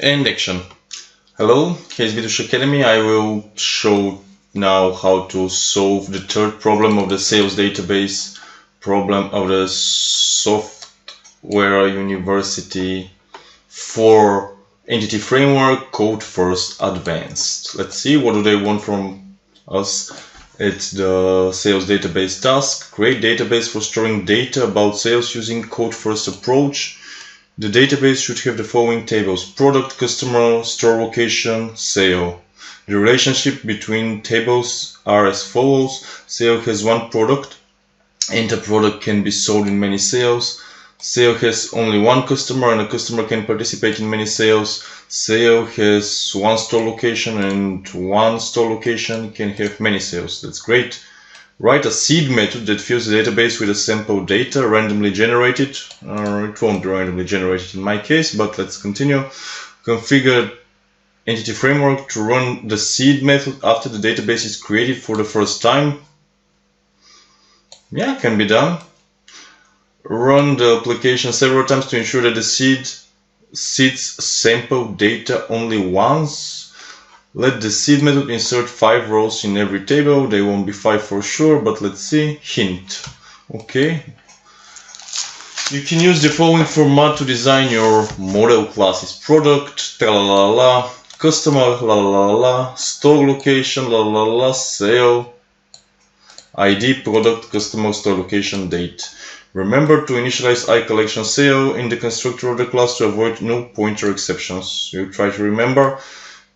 And action. Hello, here's Vidush Academy. I will show now how to solve the third problem of the sales database problem of the software university for entity framework code first advanced. Let's see, what do they want from us? It's the sales database task. Create database for storing data about sales using code first approach. The database should have the following tables: product, customer, store location, sale. The relationship between tables are as follows. Sale has one product and a product can be sold in many sales. Sale has only one customer and a customer can participate in many sales. Sale has one store location and one store location can have many sales. That's great. Write a seed method that fills the database with a sample data randomly generated. It won't be randomly generated in my case, but let's continue. Configure entity framework to run the seed method after the database is created for the first time. Yeah, can be done. Run the application several times to ensure that the seeds sample data only once. Let the seed method insert 5 rows in every table. They won't be 5 for sure, but let's see. Hint. Okay. You can use the following format to design your model classes: product, la la la, customer, la la la, store location, la la la, sale, ID, product, customer, store location, date. Remember to initialize iCollection sale in the constructor of the class to avoid null pointer exceptions. You try to remember.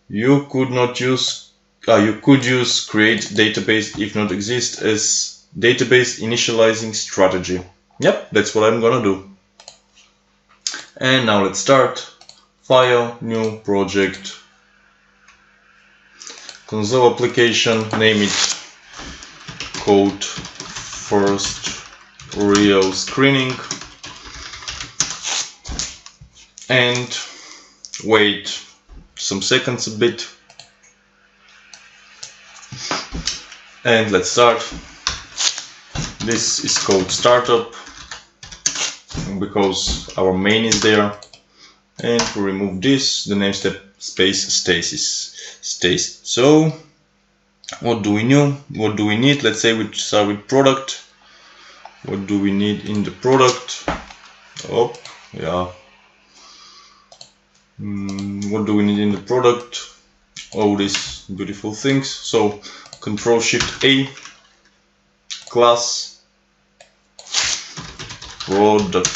You could use create database if not exist as database initializing strategy. Yep, that's what I'm gonna do. And now let's start. File, new project, console application, name it code first real screening, and wait some seconds a bit, and let's start. This is called startup because our main is there, and we remove this, the namespace space stays. So what do we need? Let's say we start with product. What do we need in the product? Oh yeah. What do we need in the product? All these beautiful things. So Control Shift A, class, product,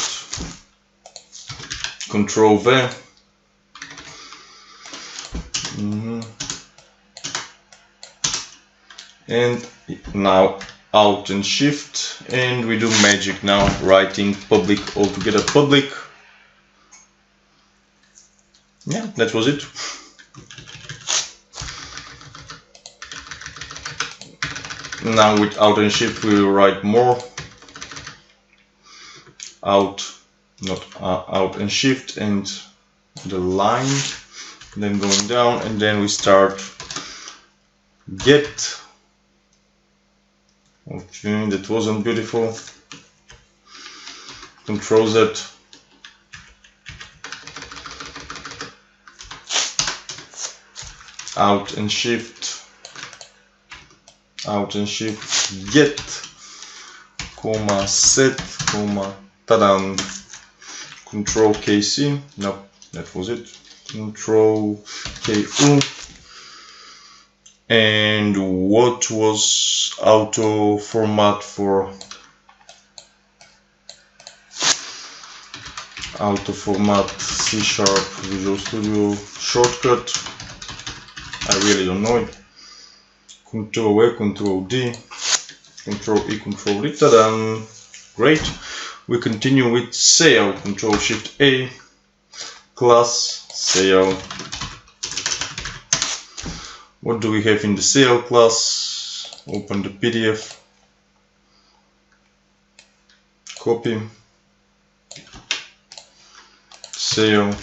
Control V, and now Alt and Shift, and we do magic now, writing public altogether public. Yeah, that was it. Now with Alt and Shift we will write more. Alt and Shift and the line, then going down, and then we start get. Okay, that wasn't beautiful. Control Z. Alt and Shift, get, comma, set, comma, ta-da, Control KC, no, that was it, Control KU, and what was auto format for C# Visual Studio shortcut? I really don't know it. Control A, Control D, Control E, Control D, ta-da! Great. We continue with sale. Control Shift A, class, sale. What do we have in the sale class? Open the PDF, copy, sale.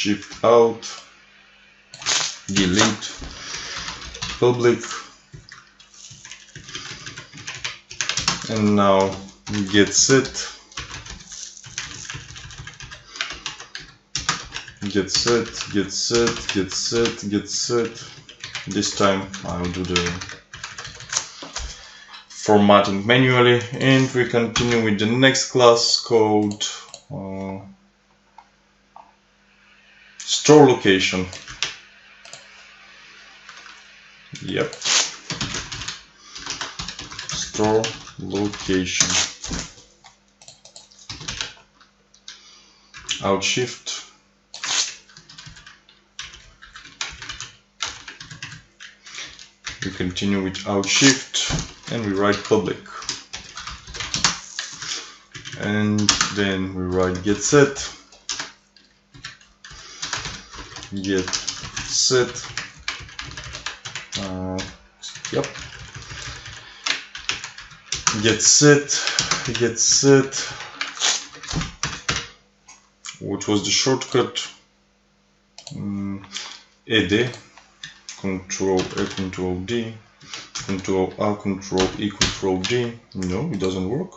Shift out, delete, public, and now get set, get set, get set, get set, get set. This time I'll do the formatting manually, and we continue with the next class called store location. Yep, store location. Alt Shift. We continue with Alt Shift and we write public. And then we write get set. Get set. Yep. Get set. Get set. What was the shortcut? ED. Control A, Control D, Control A, Control E, Control D. No, it doesn't work.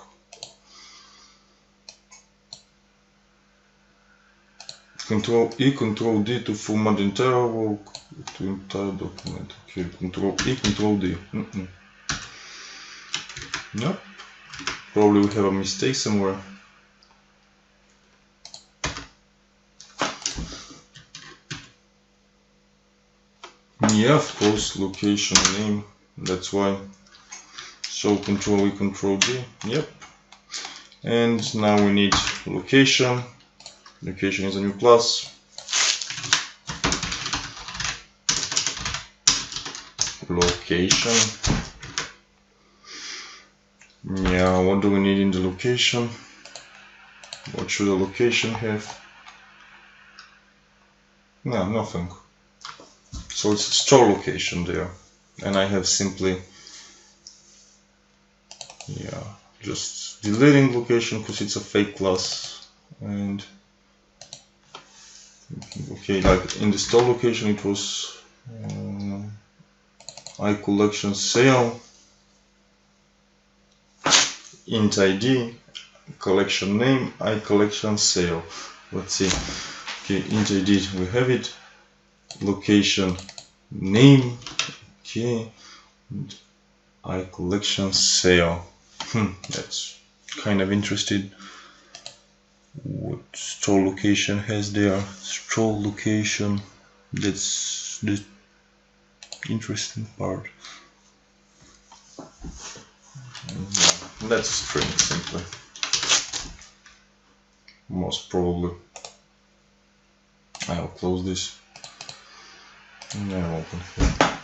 Control E, Control D to format the entire work, to entire document. Okay, Control E, Control D. Nope. Probably we have a mistake somewhere. Yeah, of course, location name, that's why. So Control E, Control D, yep. And now we need location. Location is a new class. Location. Yeah, what do we need in the location? What should the location have? No, nothing. So it's store location there, and I have simply, yeah, just deleting location because it's a fake class. And okay, like in the store location it was iCollection sale, int ID, collection name, iCollection sale. Let's see. Okay, int ID we have it. Location name, okay, and iCollection sale. That's kind of interesting. What store location has there? Store location. That's the interesting part. That's a string simply. Most probably. I'll close this. Now open here.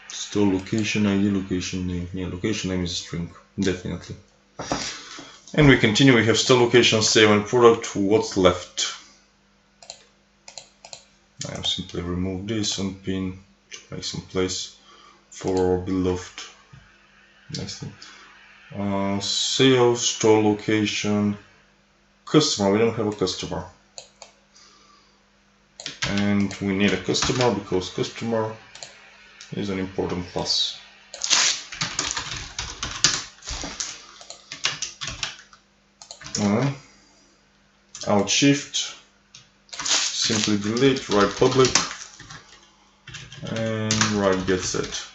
Store location ID, location name. Yeah, location name is a string, definitely. And we continue. We have store location, save and product. What's left? I'll simply remove this and pin to make some place for our beloved. Next thing. Sales, store location, customer. We don't have a customer. And we need a customer because customer is an important class. Alt Shift, simply delete, write public, and write get set.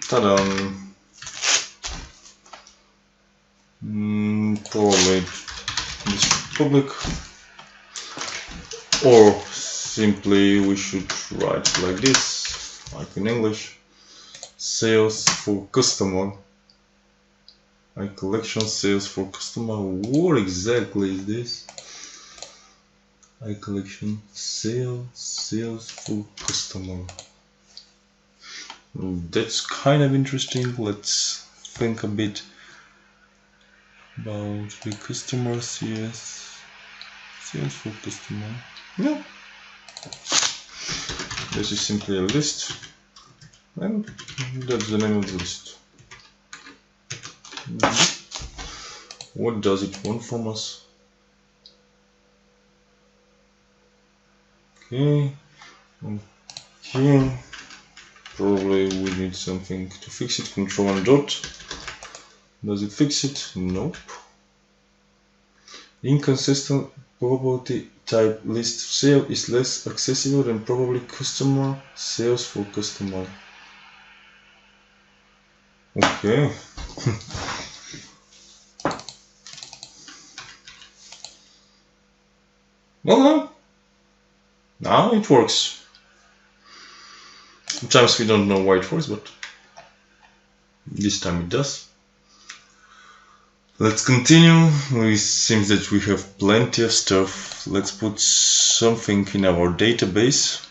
Ta-da! Probably this public, or simply we should write like this, like in English. Sales for customer. iCollection sales for customer. What exactly is this? iCollection sales for customer. That's kind of interesting. Let's think a bit about the customer sales for customer. No, this is simply a list, and that's the name of the list. What does it want from us? Okay. Okay. Probably we need something to fix it. Control and dot. Does it fix it? Nope. Inconsistent probability type list sale is less accessible than probably customer sales for customer. Okay. Well, now it works. Sometimes we don't know why it works, but this time it does. Let's continue. It seems that we have plenty of stuff. Let's put something in our database.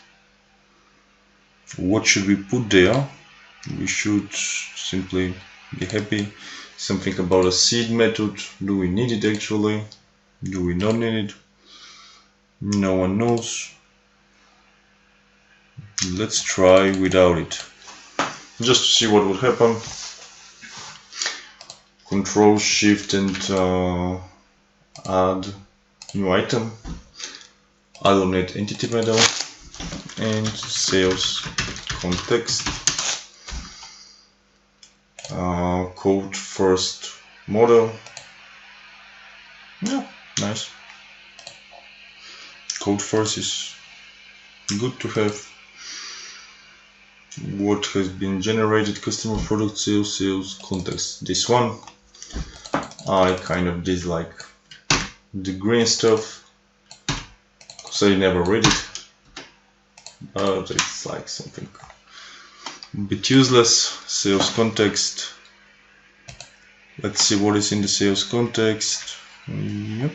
What should we put there? We should simply be happy. Something about a seed method. Do we need it actually? Do we not need it? No one knows. Let's try without it. Just to see what would happen. Control Shift and add new item. Alternate entity model and sales context. Code first model. Yeah, nice. Code first is good to have. What has been generated? Customer, product, sales context. This one I kind of dislike the green stuff because I never read it, but it's like something a bit useless. Sales context. Let's see what is in the sales context. Yep.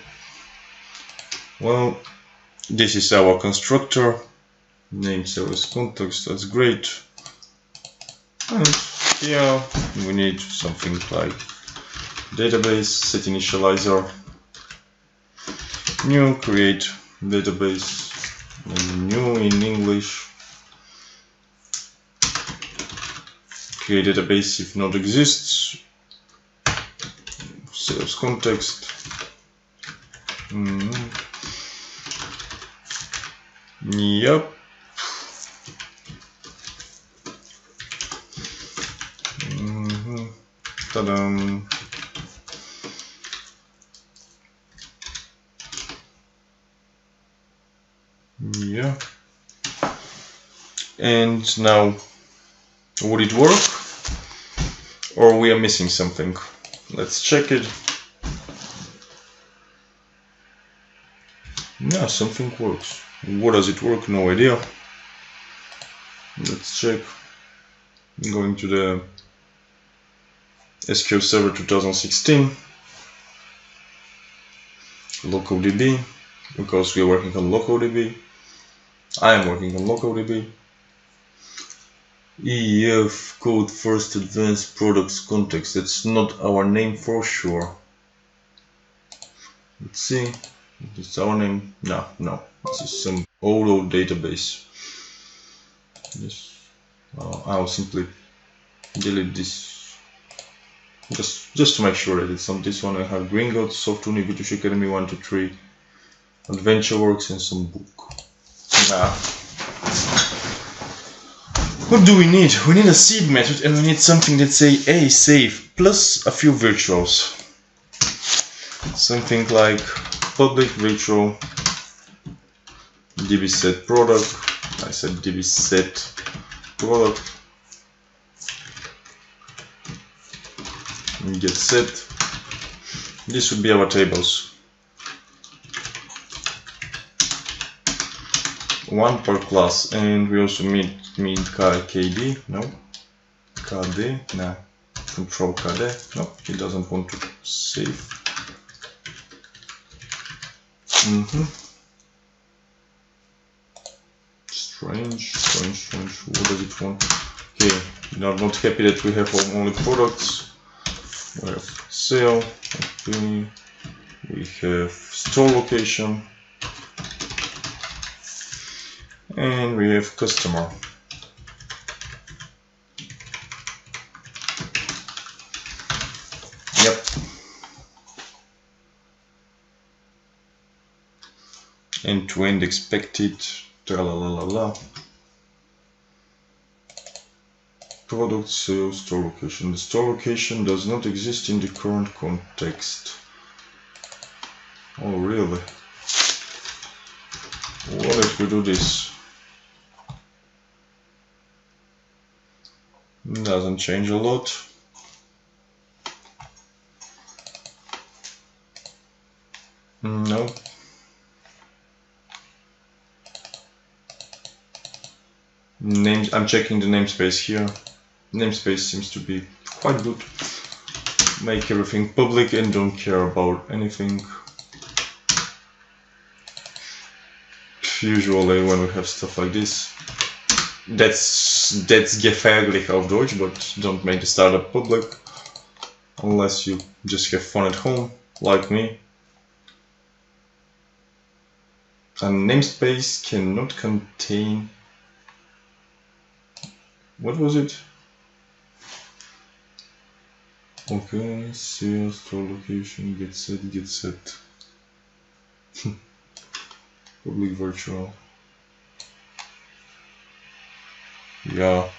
Well, this is our constructor. Name sales context. That's great. And here we need something like database, set initializer, new, create database, and new in English, create database if not exists, sales context. Yep. Ta-da. Yeah. And now, would it work? Or we are missing something? Let's check it. Yeah, something works. What does it work? No idea. Let's check. Going to the SQL Server 2016, LocalDB, because we are working on LocalDB. I am working on LocalDB. EF code first advanced products context. That's not our name for sure. Let's see. Is this our name? No. This is some old database. This. I'll simply delete this. Just to make sure that it's on this one. I have Gringotts, Softuni, British Academy 1, 2, 3, AdventureWorks, and some book. What do we need? We need a seed method, and we need something that say a save plus a few virtuals. Something like public virtual dbset product. I said dbset product. Get set. This would be our tables. One per class, and we also need KD. No, KD. No, control KD. No, he doesn't want to save. Strange. What does it want? Okay, we are not happy that we have only products. We have sale, okay. We have store location, and we have customer. Yep. End-to-end expected. Tra-la-la-la-la. Product sales store location. The store location does not exist in the current context. Oh, really? What if we do this? Doesn't change a lot. No. Names. I'm checking the namespace here. Namespace seems to be quite good. Make everything public and don't care about anything. Usually when we have stuff like this, that's gefährlich auf Deutsch, but don't make the startup public unless you just have fun at home, like me. A namespace cannot contain... What was it? Okay, sales, store location, get set. Public virtual. Yeah.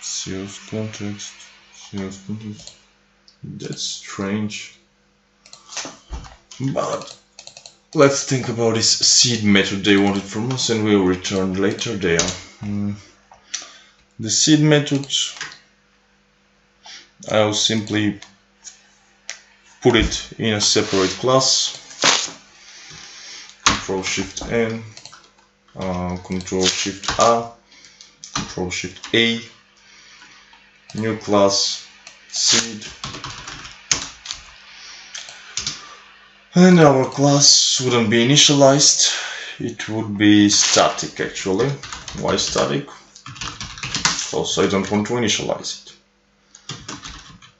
Sales context. That's strange. But let's think about this seed method they wanted from us, and we'll return later there. The seed method, I'll simply put it in a separate class. Control-Shift-N, Control-Shift-A, Control-Shift-A, new class, seed, and our class wouldn't be initialized, it would be static actually. Why static? Because I don't want to initialize it.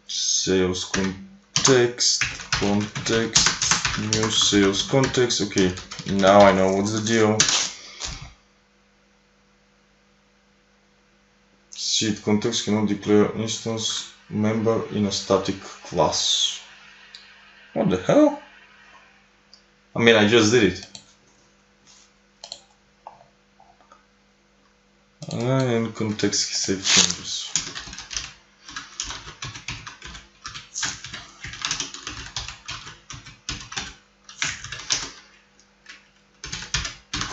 Sales context, new sales context. Okay, now I know what's the deal. Seed context cannot declare instance member in a static class. What the hell? I mean, I just did it. And context save changes.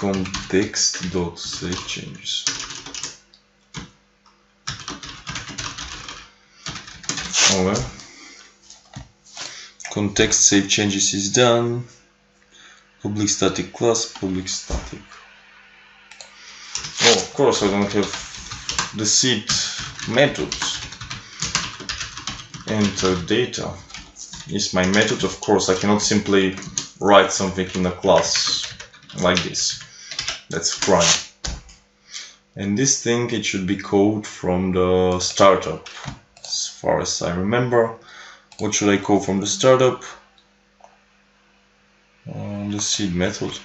Context.save changes. Okay. Context save changes is done. Public static class, public static. Oh, of course I don't have the seed methods. Enter data is my method. Of course I cannot simply write something in a class like this. That's crime. And this thing, it should be code from the startup. As far as I remember, what should I call from the startup? The seed method.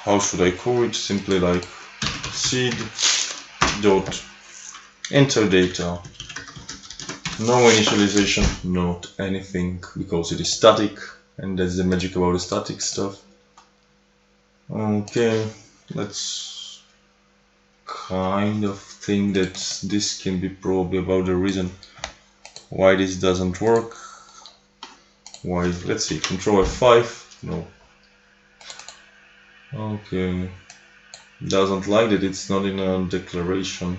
How should I call it? Simply like seed dot enter data. No initialization, not anything, because it is static, and that's the magic about the static stuff. Okay, let's kind of think that this can be probably about the reason why this doesn't work. Why? Let's see. Control F5. No. Okay. Doesn't like that it's not in a declaration.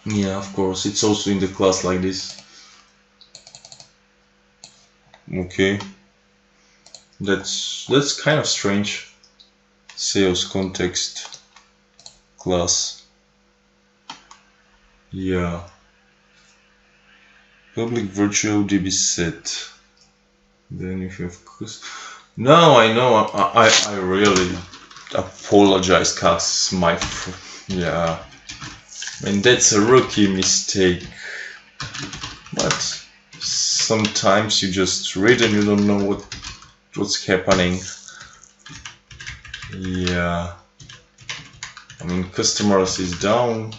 Yeah, of course. It's also in the class like this. Okay. That's kind of strange. Sales context class. Yeah. Public virtual DB set. Then if you have now I know I really apologize, cause yeah, I mean that's a rookie mistake, but sometimes you just read and you don't know what's happening. Yeah, I mean customers is down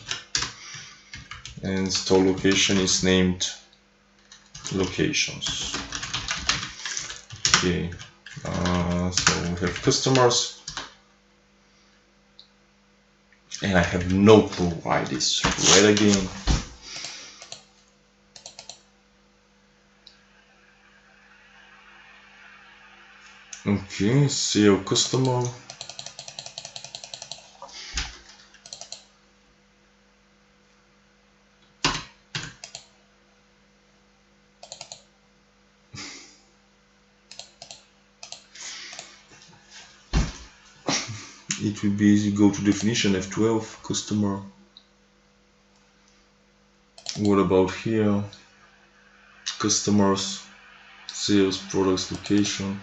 and store location is named locations. Okay, so we have customers. and I have no clue why it is red again. Okay, SEO customer. It will be easy. Go to definition F12 customer. What about here? Customers, sales, products, location,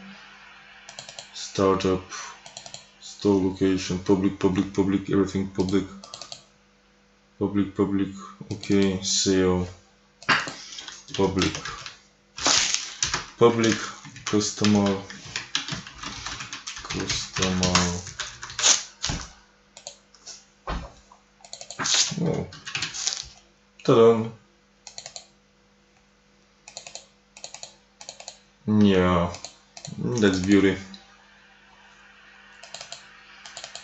startup, store location, public, everything public, okay, SEO, public, customer, oh, ta-da. Yeah, that's beauty.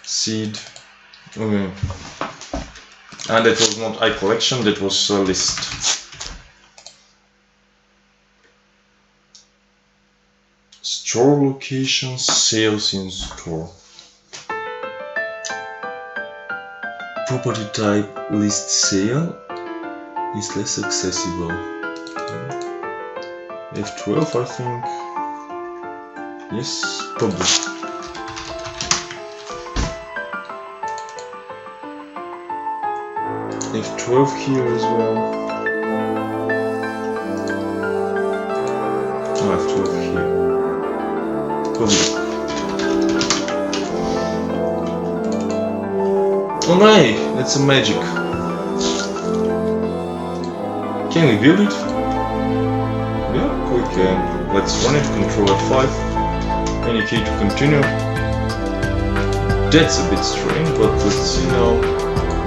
Seed, okay, and that was not iCollection, that was a list. Store location, sales in store. Property type list sale is less accessible. F12, I think. Yes, public. F12 here as well. Oh, F12 here. Public. Alright, that's a magic. Can we build it? Yeah, we can. Let's run it, Control F5. Any key to continue. That's a bit strange, but let's see now.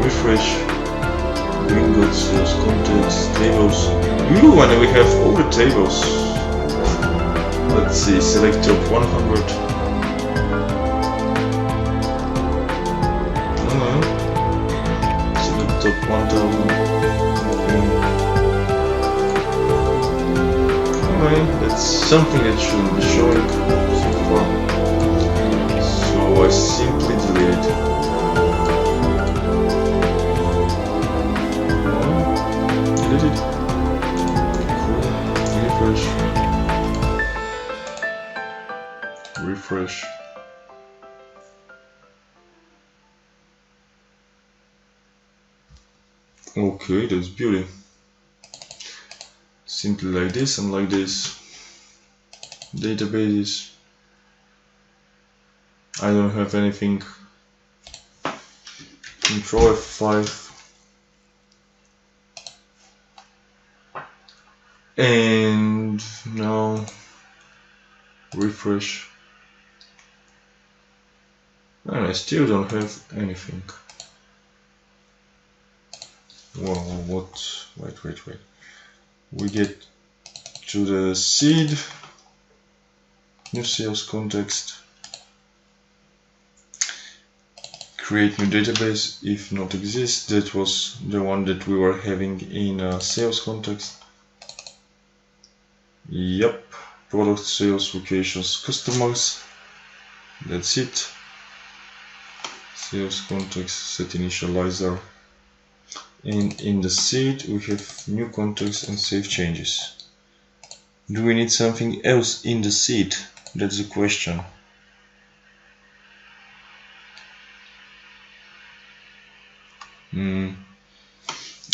Refresh. Windows, sales, contacts, tables. Ooh, and we have all the tables. Let's see, select top 100. Select top 1000. Okay, that's something that shouldn't be showing so far. So I simply delete it. Delete it. Cool. Refresh. Okay, that's beauty. Simply like this and like this. Databases. I don't have anything. Control F5. And now refresh. And I still don't have anything. Whoa, what? Wait. We get to the seed, new sales context, create new database if not exists. That was the one that we were having in sales context. Yep, product, sales, locations, customers. That's it. Sales context, set initializer. And in the seed we have new context and save changes. Do we need something else in the seed? That's the question.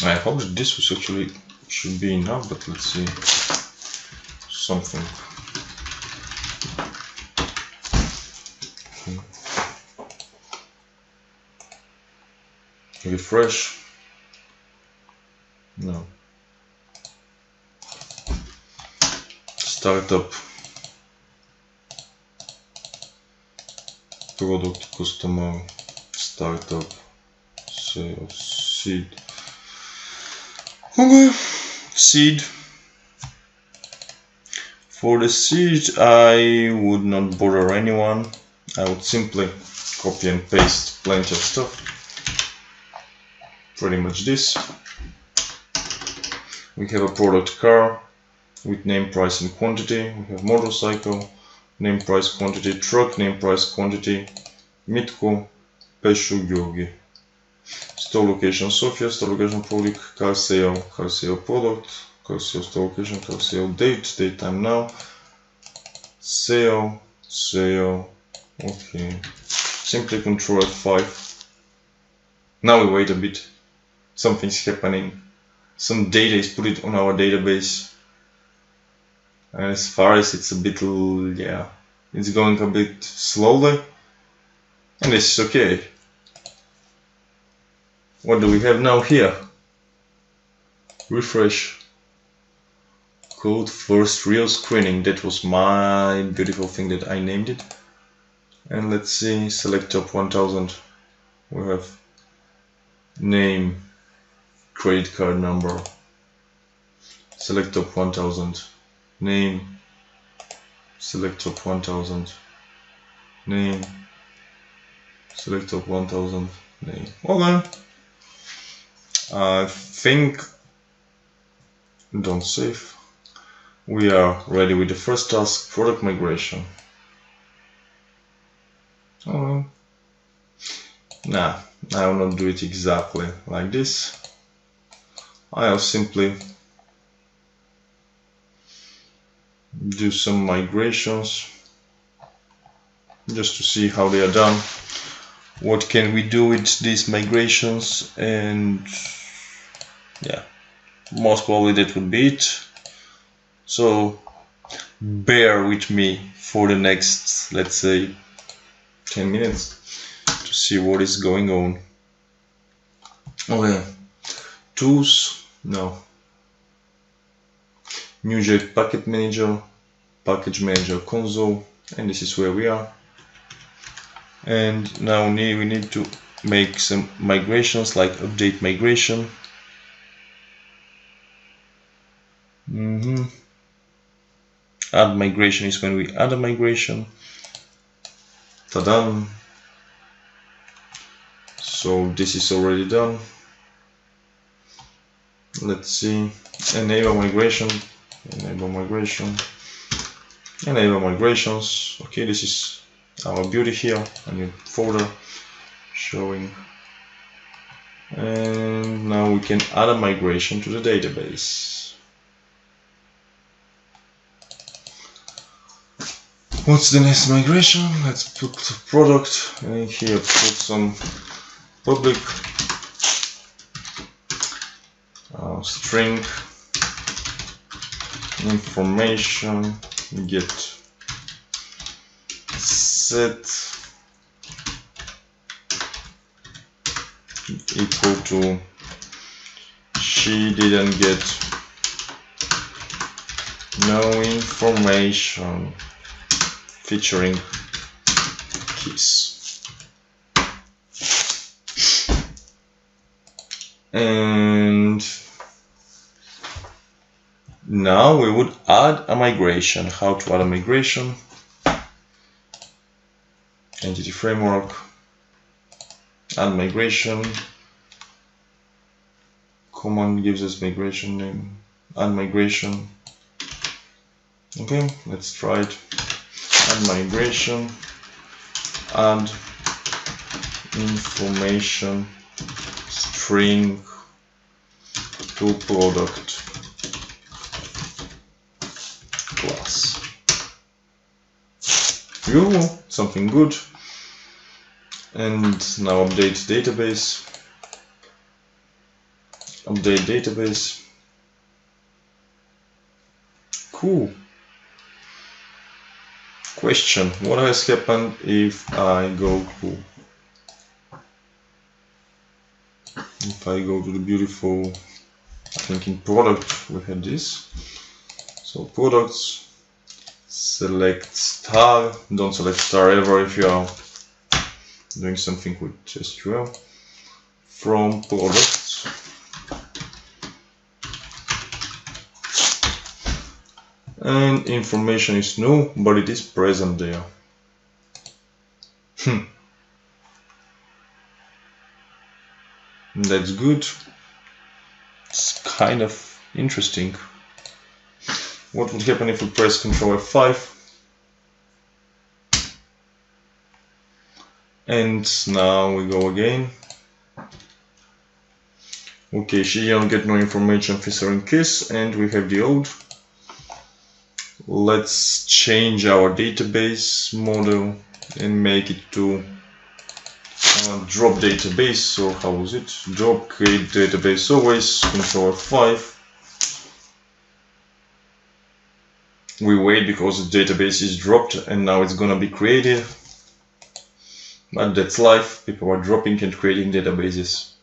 I hope that this was actually should be enough, but let's see. Something. Refresh. No. Startup. Product, customer, startup, sales, seed. Okay, seed. For the seed, I would not bother anyone. I would simply copy and paste plenty of stuff. pretty much this. We have a product car with name, price and quantity. We have motorcycle, name, price, quantity, truck, name, price, quantity, Mitko, Peshu, Georgi. Store location Sofia, store location product, car sale product, car sale store location, car sale date, date time now, sale, okay. Simply control F5. Now we wait a bit. Something's happening. Some data is put on our database. And as far as it's a bit, yeah, it's going a bit slowly. And this is okay. What do we have now here? Refresh. Code first real screening. That was my beautiful thing that I named it. And let's see, select top 1000. We have name, credit card number. Select top 1000. Name. Select top 1000. Name. Select top 1000. Name. Okay. I think, don't save. We are ready with the first task, product migration. Nah, I will not do it exactly like this. I'll simply do some migrations just to see how they are done. What can we do with these migrations, and yeah, most probably that would be it. So bear with me for the next, let's say, 10 minutes to see what is going on. Okay, tools, no. Node.js package manager console, and this is where we are. And now we need to make some migrations, like update migration. Add migration is when we add a migration. Ta-da! So this is already done. Let's see. Enable migration. Enable migration. Enable migrations. Okay, this is our beauty here. A new folder showing. And now we can add a migration to the database. What's the next migration? Let's put product, and here put some public string information, get set equal to she didn't get no information featuring keys. And now we would add a migration. How to add a migration? Entity framework, add migration. Command gives us migration name, add migration. Okay, let's try it. Add migration, add information string to product class. Yo, something good. And now update database. Update database. Cool. Question: what has happened if I go to the beautiful, I think in product we had this. So products, select star. Don't select star ever if you are doing something with SQL. From products, and information is new, but it is present there. That's good. It's kind of interesting. What would happen if we press Ctrl F5? And now we go again. Okay, she don't get no information featuring kiss, and we have the old. Let's change our database model and make it to drop database, or how is it? Drop create database always, Ctrl F5. We wait because the database is dropped and now it's gonna be created. But that's life, people are dropping and creating databases.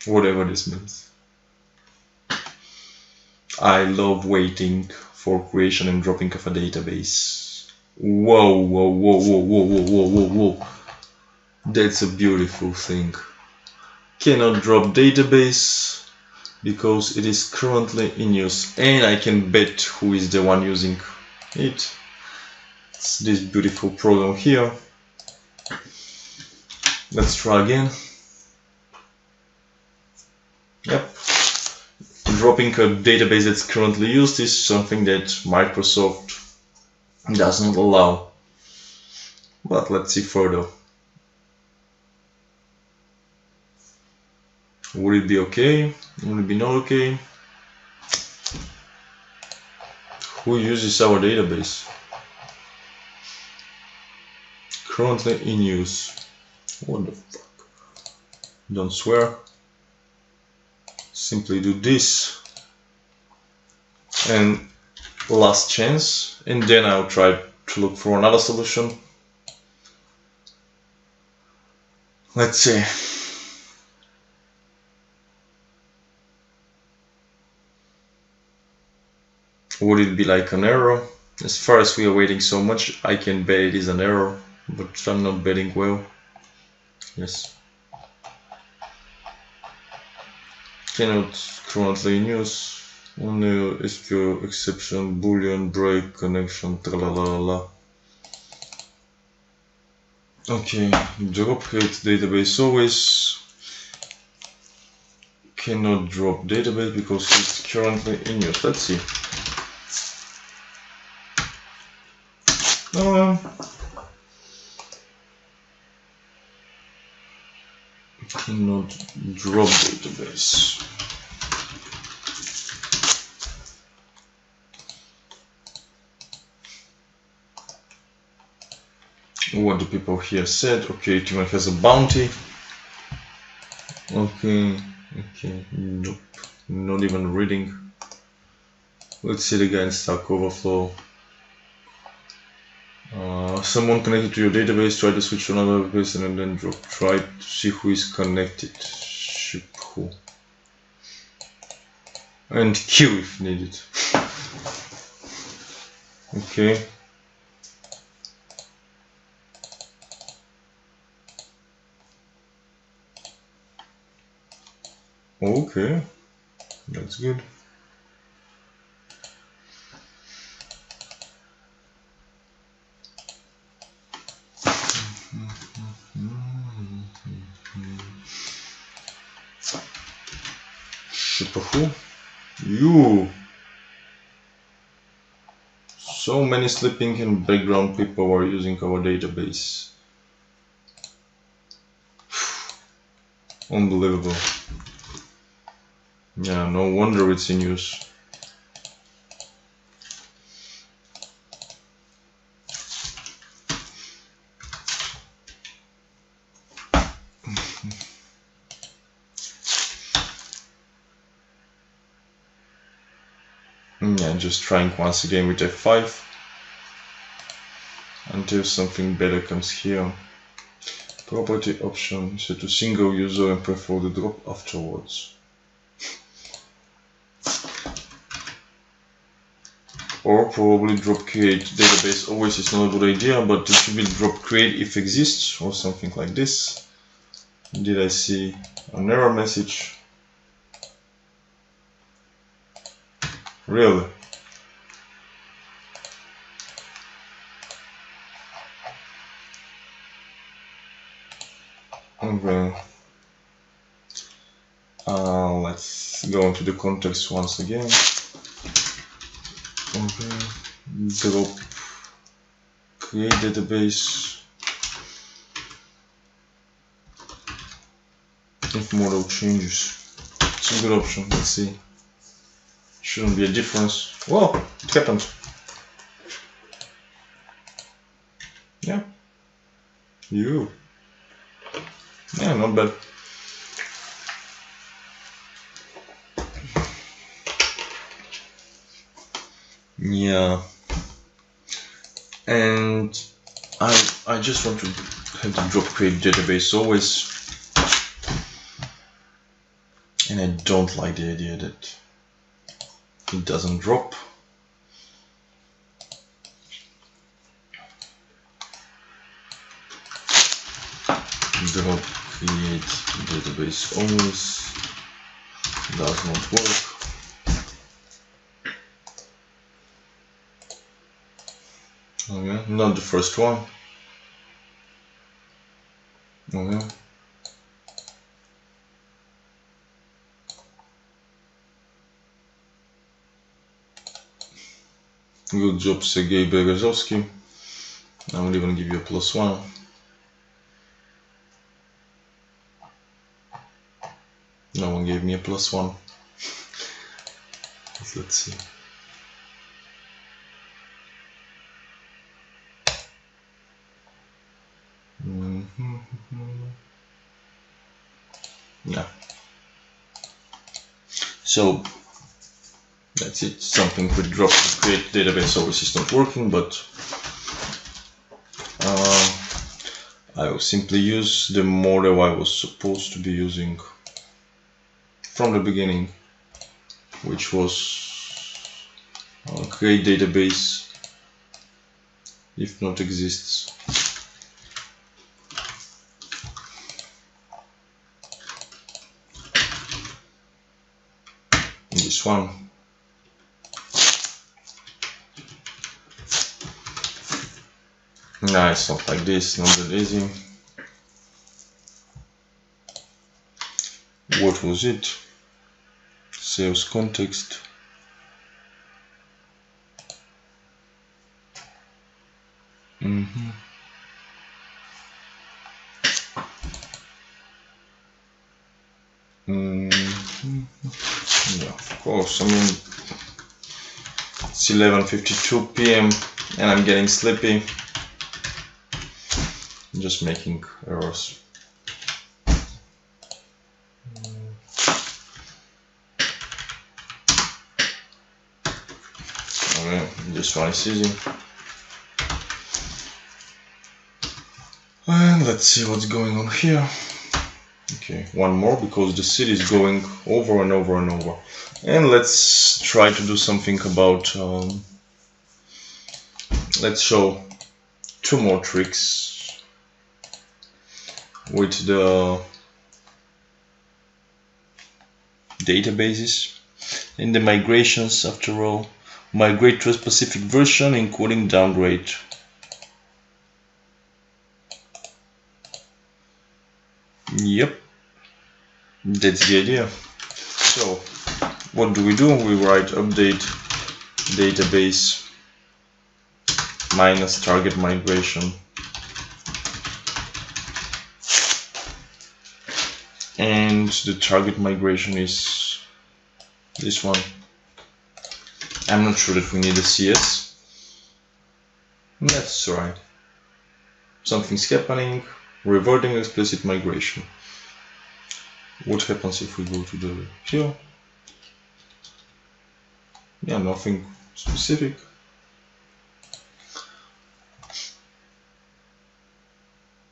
Whatever this means. I love waiting for creation and dropping of a database. Whoa, whoa, whoa, whoa, whoa, whoa, whoa, whoa, whoa. That's a beautiful thing. Cannot drop database because it is currently in use, and I can bet who is the one using it. It's this beautiful program here. Let's try again. Yep. Dropping a database that's currently used is something that Microsoft does not allow. But let's see further. Would it be okay? Would it be not okay? Who uses our database? Currently in use. What the fuck? Don't swear. Simply do this. And last chance. And then I'll try to look for another solution. Let's see. Would it be like an error? As far as we are waiting so much, I can bet it is an error, but I'm not betting well. Yes. Cannot currently in use. Only SQL exception, boolean, break, connection, tralalala. Okay, drop create database always. Cannot drop database because it's currently in use. Let's see. Cannot drop database. What do people here said? Okay, it even has a bounty. Okay, nope, not even reading. Let's see the guy in Stack Overflow. Someone connected to your database, try to switch to another person and then drop. Try to see who is connected. Ship who. And queue if needed. Okay. Okay, that's good. Who? You. So many sleeping in background people are using our database. Unbelievable. Yeah, no wonder it's in use. Yeah, just trying once again with F5 until something better comes here. Property option, set to single user and prefer the drop afterwards. Or probably drop create database always is not a good idea, but it should be drop create if exists or something like this. Did I see an error message? Really? Okay. Let's go into the context once again. Okay, drop create database. If model changes, it's a good option. Let's see. Shouldn't be a difference. Well, it happened. Yeah. Yeah, not bad. Yeah. And I just want to have the drop create database always. And I don't like the idea that it doesn't drop. Drop create database always does not work. Okay, not the first one. Okay. Good job, Sergei Berezovsky. I will even give you a +1. No one gave me a +1. Let's see. Yeah. So that's it. Something with drop create database always is not working, but I will simply use the model I was supposed to be using from the beginning, which was create database if not exists. This one. No, it's not like this, not that easy. What was it? Sales context. Yeah, of course. I mean, it's 11:52 p.m. and I'm getting sleepy. I'm just making errors. Okay, this one is easy. And let's see what's going on here. Okay, one more because the seed is going over and over and over. And let's try to do something about, let's show 2 more tricks with the databases and the migrations. After all, migrate to a specific version including downgrade. Yep, that's the idea. So what do? We write update database minus target migration, and the target migration is this one. I'm not sure that we need a CS. That's right. Something's happening. Reverting explicit migration. What happens if we go to the here? Yeah, nothing specific.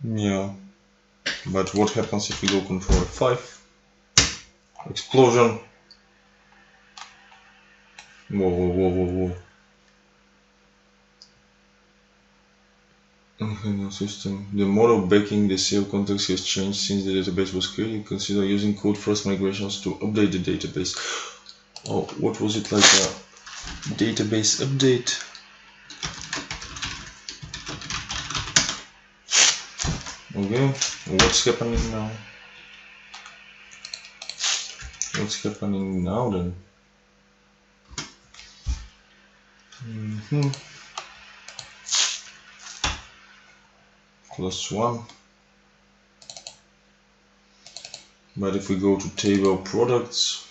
Yeah, but what happens if we go Control F5? Explosion. Whoa, whoa, whoa, whoa, whoa. Okay, system. The model backing the SEO context has changed since the database was created. Consider using code first migrations to update the database. Oh, what was it, like a database update? Okay, what's happening now? What's happening now then? +1. But if we go to table products,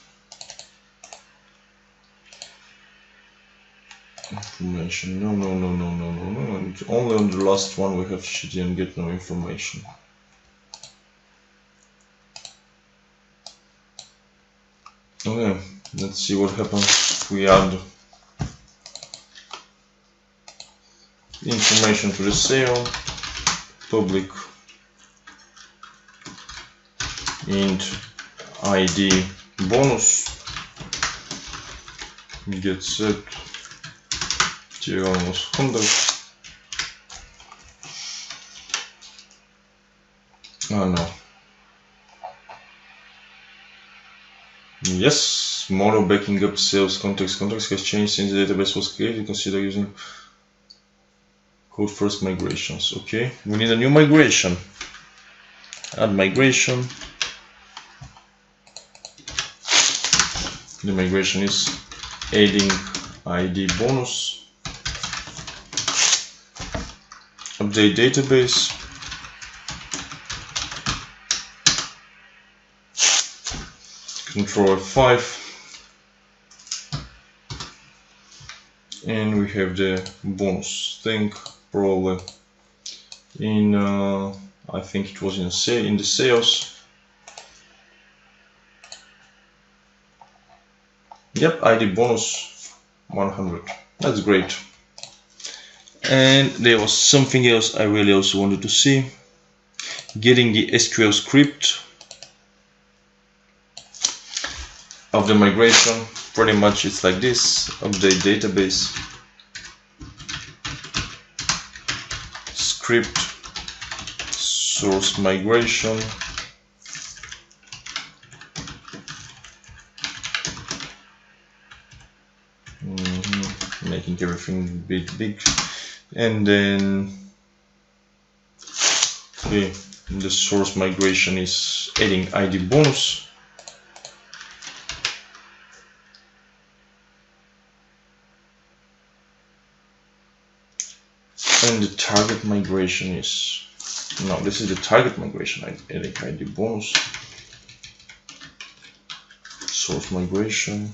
information, no, and only on the last one we have shitty and get no information. Okay, let's see what happens if we add information to the sale, public int ID bonus, get set almost 100. Oh no. Yes, model backing up sales context has changed since the database was created. Consider using code first migrations. Okay, we need a new migration. Add migration. The migration is adding ID bonus. Update database. Control F5. And we have the bonus thing, probably in I think it was in the sales. Yep, ID bonus 100. That's great. And there was something else I really also wanted to see. Getting the SQL script of the migration. Pretty much it's like this. Update database. Script. Source migration. Making everything a bit big. And then okay, the source migration is adding ID bonus. And the target migration is, no, this is the target migration, adding ID bonus. Source migration.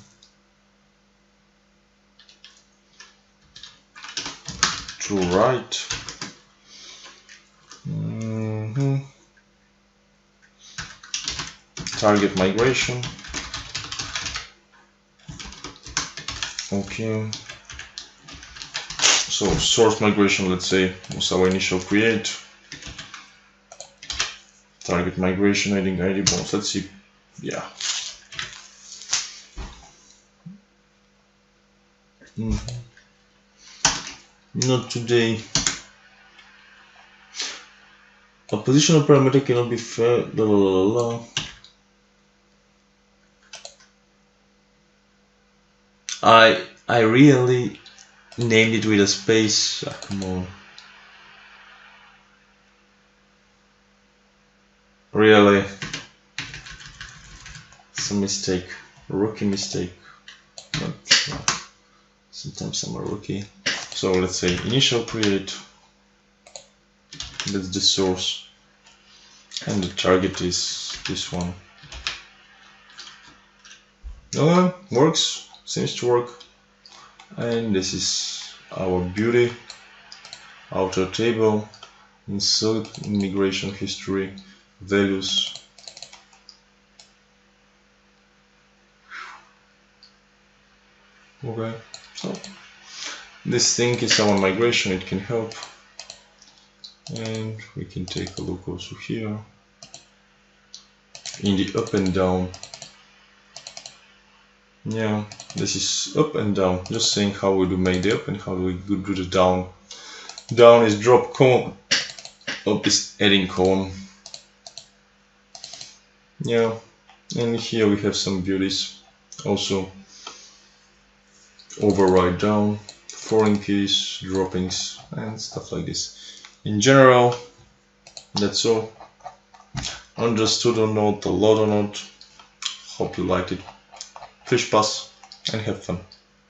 To right. Target migration. Okay. So source migration, let's say, was our initial create. Target migration, adding ID bonus. Let's see. Yeah. Not today. A positional parameter cannot be fair. I really named it with a space. Come on. Really. It's a mistake. A rookie mistake. But, sometimes I'm a rookie. So let's say initial create. That's the source. And the target is this one. No, works. Seems to work. And this is our beauty. Outer table. Insert immigration history. Values. Okay. So this thing is our migration. It can help. And we can take a look also here in the up and down. Yeah, this is up and down, just saying how we do make the up and how we do the down. Down is drop cone, up is adding cone. Yeah, and here we have some beauties. Also override down, foreign keys, droppings and stuff like this. In general, that's all. Understood or not, a lot or not, Hope you liked it. Fish pass and have fun.